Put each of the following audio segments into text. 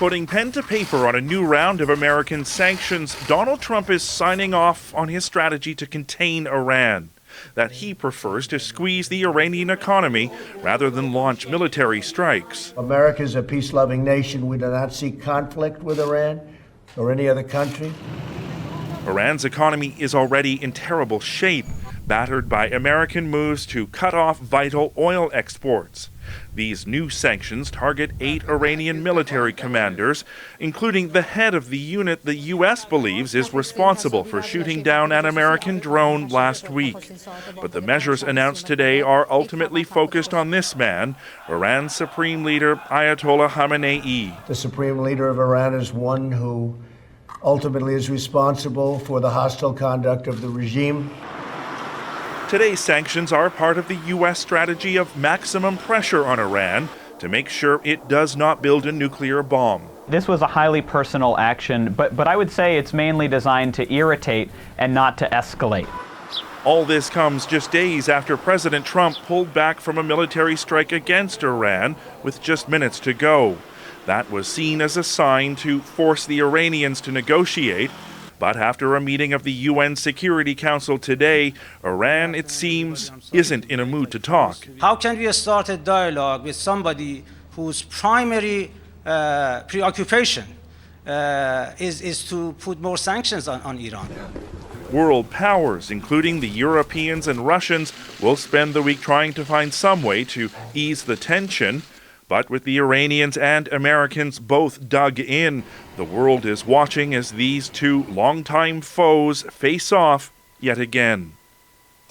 Putting pen to paper on a new round of American sanctions, Donald Trump is signing off on his strategy to contain Iran. That he prefers to squeeze the Iranian economy rather than launch military strikes. America is a peace-loving nation. We do not seek conflict with Iran or any other country. Iran's economy is already in terrible shape, battered by American moves to cut off vital oil exports. These new sanctions target 8 Iranian military commanders, including the head of the unit the U.S. believes is responsible for shooting down an American drone last week. But the measures announced today are ultimately focused on this man, Iran's supreme leader Ayatollah Khamenei. The supreme leader of Iran is one who ultimately is responsible for the hostile conduct of the regime. Today's sanctions are part of the U.S. strategy of maximum pressure on Iran to make sure it does not build a nuclear bomb. This was a highly personal action, but I would say it's mainly designed to irritate and not to escalate. All this comes just days after President Trump pulled back from a military strike against Iran with just minutes to go. That was seen as a sign to force the Iranians to negotiate. But after a meeting of the UN Security Council today, Iran, it seems, isn't in a mood to talk. How can we start a dialogue with somebody whose primary preoccupation is to put more sanctions on Iran? World powers, including the Europeans and Russians, will spend the week trying to find some way to ease the tension. But with the Iranians and Americans both dug in, the world is watching as these two longtime foes face off yet again.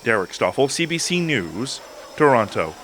Derek Stoffel, CBC News, Toronto.